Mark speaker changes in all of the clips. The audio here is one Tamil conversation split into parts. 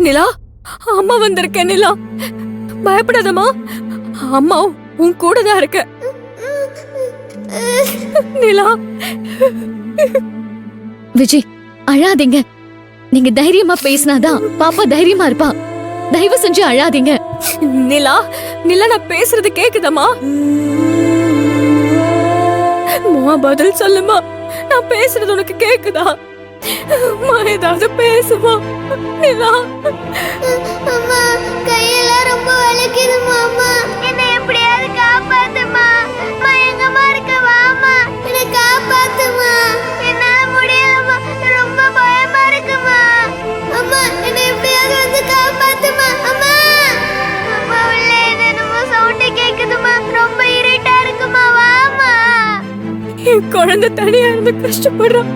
Speaker 1: நிலா, அம்மா வந்திருக்கேன். நிலா, பயப்படாதம்மா, அம்மா உன் கூட தான் இருக்க. நிலா.
Speaker 2: விஜய், அழாதீங்க. நீங்க தைரியமா பேசினாதான் பாப்பா தைரியமா இருப்பா. தயவு செஞ்சு அழாதீங்க.
Speaker 1: நிலா, நிலா, நான் பேசுறது கேக்குதம்மா? பதில் சொல்லுமா, நான் பேசுறது உனக்கு கேக்குதா? ஏதாவது பேசுமா நிலா?
Speaker 3: அம்மா, கையெல்லாம் ரொம்ப வலிக்குதுமா. அம்மா, என்னை எப்படியாவது காப்பாத்துமா. அம்மா, எங்கம்மா இருக்க? வாமா, என்னை காப்பாத்துமா. என்னால முடியலம்மா, ரொம்ப பயமா இருக்குமா. அம்மா, என்னை எப்படியாவது வந்து காப்பாத்துமா. அம்மா, அம்மா, உள்ள என்னமோ சவுண்ட் கேக்குதுமா. ரொம்ப இருட்டா இருக்குமா. வாமா.
Speaker 1: என் குழந்தை தனியா இருந்து கஷ்டப்படுறான்.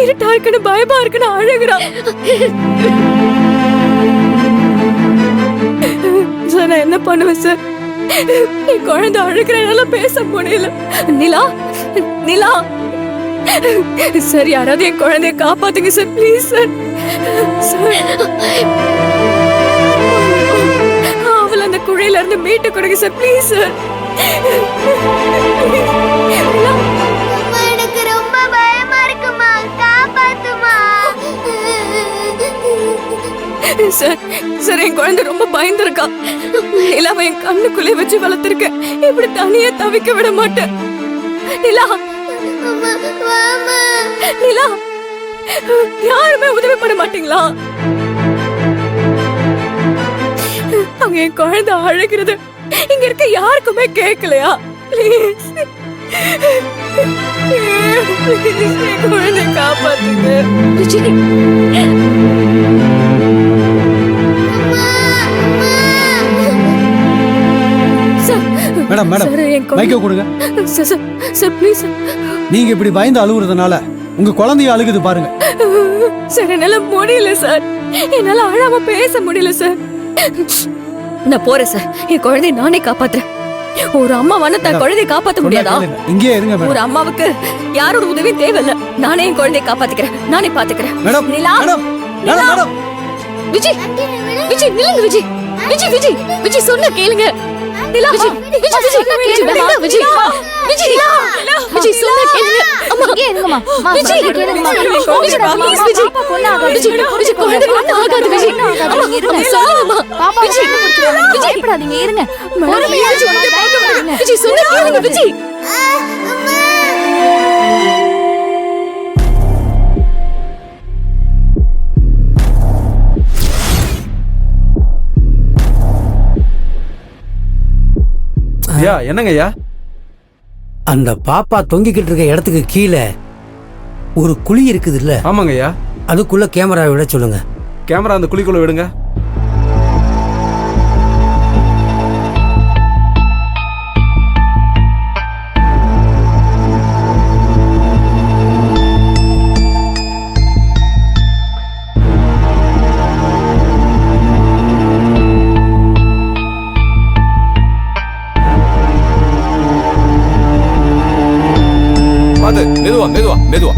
Speaker 1: இருட்டா இருக்குன்னு பயமா இருக்குன்னு அழுகுறான். சார், நான் என்ன பண்ணுவேன் சார்? என் குழந்தை அழுகிறனால பேச முடியல. நிலா, நிலா, சார், யாராவது என் குழந்தைய காப்பாத்துங்க சார், ப்ளீஸ் சார். அவளை அந்த குழியில இருந்து மீட்டு கொடுங்க சார், ப்ளீஸ் சார்.
Speaker 3: எனக்கு ரொம்ப பயமா இருக்குமா. காப்பாத்துமா.
Speaker 1: சார், சார், என் குழந்தை ரொம்ப பயந்துருக்கா. நிலாவை என் கண்ணுக்குள்ளே வச்சு வளர்த்திருக்கேன். இப்படி தனியா தவிக்க விட மாட்டேன். நிலா,
Speaker 3: அம்மா, வாமா.
Speaker 1: நிலா, யாருமே உதவி பண்ண மாட்டீங்களா? அங்க என் குழந்தை அழுகிறது இங்க இருக்க யாருக்குமே கேட்கலையா? ப்ளீஸ், என் குழந்தை காப்பாத்துங்க.
Speaker 2: விஜய்,
Speaker 4: மேடம், மேடம், மைக்க கொடுங்க.
Speaker 1: Sir, please.
Speaker 4: நீங்க இப்படி பயந்து அழுகுறதுனால உங்க குழந்தைய அழுகுது பாருங்க.
Speaker 1: சார், என்னால முடியல சார். என்னால அழாம பேச முடியல சார். நான் போறேன் சார். என் குழந்தைய நானே காப்பாத்துறேன். ஒரு அம்மாவான தன் குழந்தைய காப்பாத்த முடியாதா?
Speaker 4: இங்கே இருங்க மேடம்.
Speaker 1: ஒரு அம்மாவுக்கு யாரோட உதவியும் தேவையில்ல. நானே என் குழந்தைய காப்பாத்திக்கிறேன். நானே பாத்துக்கிறேன்.
Speaker 4: Madam,
Speaker 1: Nila,
Speaker 4: madam, madam, madam.
Speaker 2: Vijay, Vijay, நில்லுங்க விஜய். விஜய், விஜய், விஜய், சொன்னா கேளுங்க. நிலா, விஜய், விஜய், விஜய், சொன்னா கேளுங்க. வேண்டாம் விஜய். விஜய், விஜய், சொன்னா கேளுங்க. அம்மா, இங்கே இருங்கம்மா. விஜய், கேளுங்கம்மா. ப்ளீஸ் விஜய். பாப்பா கொல்ல ஆகாது. விஜய், விஜய், கொல்ல ஆகாது விஜய். அம்மா, இருங்க. சொல்லுங்கம்மா. பாப்பா விஜய், விஜய், பயப்படாதீங்க. இருங்க. பொறுமையா விஜய். விஜய், சொன்னா கேளுங்க விஜய்.
Speaker 5: ஐயா, என்னங்க ஐயா?
Speaker 6: அந்த பாப்பா தொங்கிக்கிட்டு இருக்க இடத்துக்கு கீழே ஒரு குழி இருக்குது இல்ல?
Speaker 5: ஆமாங்க ஐயா.
Speaker 6: அதுக்குள்ள கேமரா விட சொல்லுங்க.
Speaker 5: கேமரா அந்த குழிக்குள்ள விடுங்க. மெதுவா மெதுவா மெதுவா.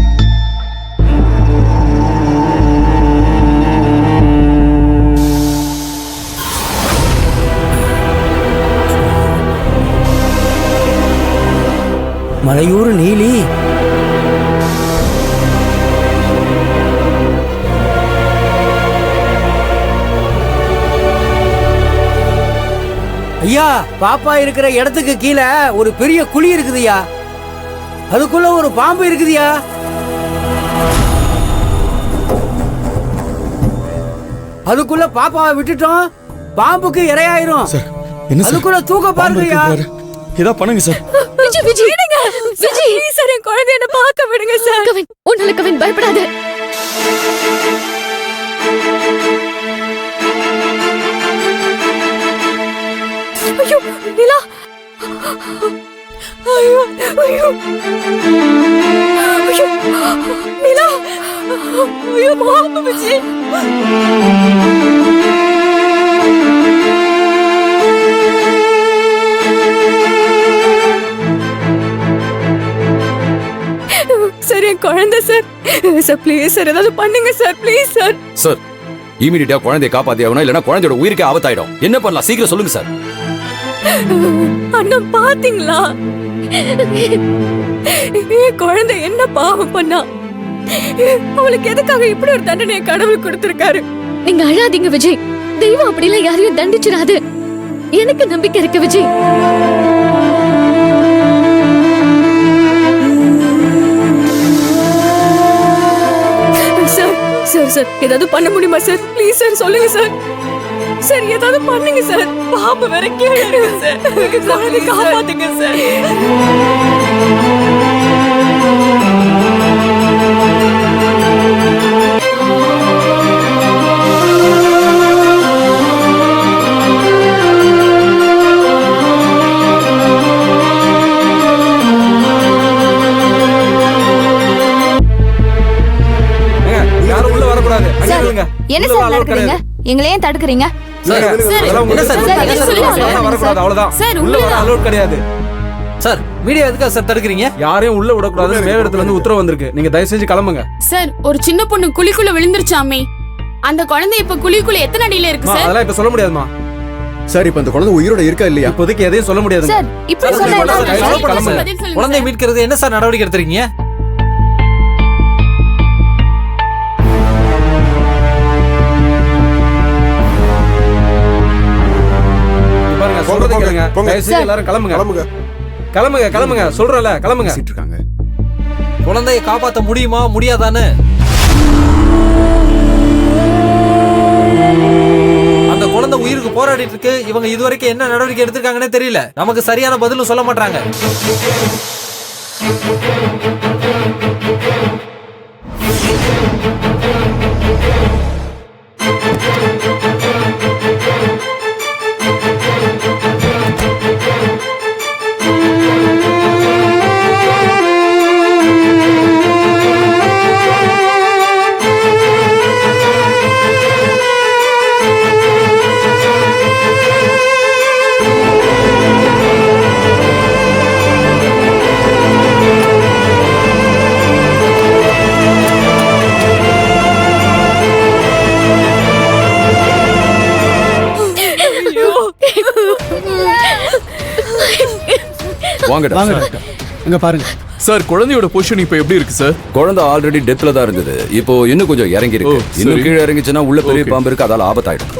Speaker 6: மலையூர் நீலி. ஐயா, பாப்பா இருக்கிற இடத்துக்கு கீழே ஒரு பெரிய குழி இருக்குதுயா. அதுக்குள்ள ஒரு பாம்பு இருக்குதுயா. அதுக்குள்ள பாப்பாவை விட்டுட்டோம், பாம்புக்கு இரையாயிரும். அதுக்குள்ள தூக்க பாருங்கயா.
Speaker 5: இதா பண்ணுங்க சார்.
Speaker 2: விஜய், விஜய், விடுங்க. விஜய்,
Speaker 1: சார், என் குழந்தைய என்ன பார்க்க விடுங்க சார்.
Speaker 2: கவின், ஒன்னால கவின் பயப்படாத.
Speaker 1: ஐயோ, நிலா. ஐயோ, ஐயோ, ஐயோ, நிலா. ஐயோ, மாமா விஜய். சார் என் குழந்தை சார். சார் ப்ளீஸ் சார் ஏதாவது பண்ணுங்க சார், ப்ளீஸ் சார்.
Speaker 7: சார் இமீடியட்டா குழந்தையை காப்பாத்தி ஆகணும், இல்லைன்னா குழந்தையோட உயிருக்கே ஆபத்தாயிடும். என்ன பண்ணலாம் சீக்கிரம் சொல்லுங்க சார்.
Speaker 1: அண்ணா பாத்தீங்களா என் குழந்தை என்ன பாவம் பண்ணா? அவளுக்கு எதுக்காக இப்படி ஒரு தண்டனையை கடவுள் கொடுத்திருக்காரு?
Speaker 2: நீங்க அழாதீங்க விஜய். தெய்வம் அப்படிலாம் யாரையும் தண்டிச்சிடாது. எனக்கு நம்பிக்கை இருக்கு விஜய்.
Speaker 1: சார் சார் சார் ஏதாவது பண்ண முடியுமா சார்? ப்ளீஸ் சார் சொல்லுங்க சார். சார் ஏதாவது பண்ணுங்க சார். பாம்பு வேற கீழே இருக்கு சார். குழந்தை காப்பாத்துங்க சார்.
Speaker 5: ஏங்க, யாரும் உள்ள வரக்கூடாது. அங்கே
Speaker 8: சார்,
Speaker 5: நில்லுங்க.
Speaker 8: என்ன
Speaker 5: உள்ள
Speaker 8: சார்
Speaker 5: allowed
Speaker 8: நடக்குறீங்க?
Speaker 5: கிடையாது.
Speaker 8: எங்களை ஏன் தடுக்குறீங்க?
Speaker 5: சார், அதெல்லாம்
Speaker 8: என்ன சார்,
Speaker 5: உங்களுக்கு
Speaker 8: என்ன
Speaker 5: தெரியாது.
Speaker 8: சொல்லுங்க சார்.
Speaker 5: வரக்கூடாது, அவ்வளவுதான்.
Speaker 8: சார்,
Speaker 5: உள்ள வர
Speaker 8: உள்ளதான்.
Speaker 5: allowed கிடையாது.
Speaker 6: சார் மீடியா எதுக்காக சார் தடுக்கிறீங்க?
Speaker 5: யாரையும் உள்ள விடக்கூடாது. மேலிடத்துல இருந்து உத்தரவு வந்திருக்கு. நீங்க தயவு செஞ்சு கிளம்புங்க.
Speaker 9: சார் ஒரு சின்ன பொண்ணு குழிக்குள்ள விழுந்துருச்சாமே. அந்த குழந்தை இப்ப குழிக்குள்ள எத்தனை அடியில இருக்கு
Speaker 5: அம்மா,
Speaker 9: சார்?
Speaker 5: அதெல்லாம் இப்ப சொல்ல முடியாதுமா.
Speaker 10: சார் இப்ப அந்த குழந்தை உயிரோட இருக்கா இல்லையா?
Speaker 5: இப்போதைக்கு எதையும் சொல்ல முடியாது.
Speaker 8: சார், இப்படி
Speaker 5: சார்,
Speaker 8: சொன்னா
Speaker 5: சார்,
Speaker 8: என்ன
Speaker 5: சார்,
Speaker 8: அர்த்தம்?
Speaker 5: சார், கிளம்புங்க.
Speaker 9: பதில் சொல்லுங்க
Speaker 6: குழந்தை
Speaker 9: சார்.
Speaker 6: மீட்கிறது என்ன சார் நடவடிக்கை எடுத்துறீங்க?
Speaker 5: பாருங்க, சொல்றதை கேளுங்க. தயவு செஞ்சு எல்லாரும் கிளம்புங்க. கிளம்புங்க, கிளம்புங்க. சொல்றேன்ல, கிளம்புங்க.
Speaker 10: பேசிட்டு இருக்காங்க.
Speaker 6: குழந்தையை காப்பாற்ற முடியுமா முடியாதான்னு அந்த குழந்தை உயிருக்கு போராடிட்டு இருக்கு. இவங்க இதுவரைக்கும் என்ன நடவடிக்கை எடுத்திருக்காங்கன்னே தெரியல. நமக்கு சரியான பதிலும் சொல்ல மாட்டாங்க.
Speaker 7: வாங்கடா.
Speaker 4: வாங்க டாக்டர், அங்க பாருங்க.
Speaker 10: சார் குழந்தையோட பொசிஷன் இப்ப எப்படி இருக்கு சார்?
Speaker 7: குழந்தை ஆல்ரெடி டெத்ல தான் இருந்தது. இப்போ இன்னும் கொஞ்சம் இறங்கி இருக்கு.
Speaker 10: ஓ, சரி.
Speaker 7: இன்னும் கீழே இறங்கிச்சுன்னா உள்ள பெரிய
Speaker 10: Okay.
Speaker 7: பாம்பு இருக்கு, அதால ஆபத்தாயிடும்.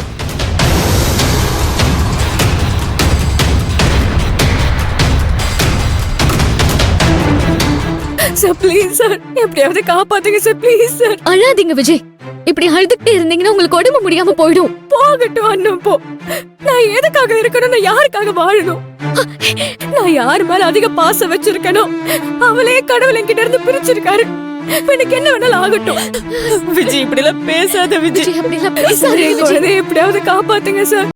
Speaker 1: சார் ப்ளீஸ் சார் எப்படியாவது காப்பாத்துங்க சார், ப்ளீஸ் சார்.
Speaker 2: அழாதீங்க விஜய். இப்படி அழுதுகிட்டே இருந்தீங்கன்னா உங்களுக்கு உடம்பு முடியாம போயிடும்.
Speaker 1: போகட்டும் அண்ணன் போ. நான் எதுக்காக இருக்கணும்? நான் யாருக்காக வாழணும்? நான் யார் மேல அதிக பாசம் வச்சிருக்கணும்? அவளே கடவுள் என்கிட்ட இருந்து பிரிச்சிருக்காரு. எனக்கு என்ன வேணாலும் ஆகட்டும். விஜய் இப்படி எல்லாம் பேசாத விஜய்.
Speaker 2: விஜய் அப்படிலாம்
Speaker 1: சார்
Speaker 2: பேசாதீங்க
Speaker 1: என்
Speaker 2: விஜய்.
Speaker 1: குழந்தையை எப்படியாவது காப்பாத்துங்க சார்.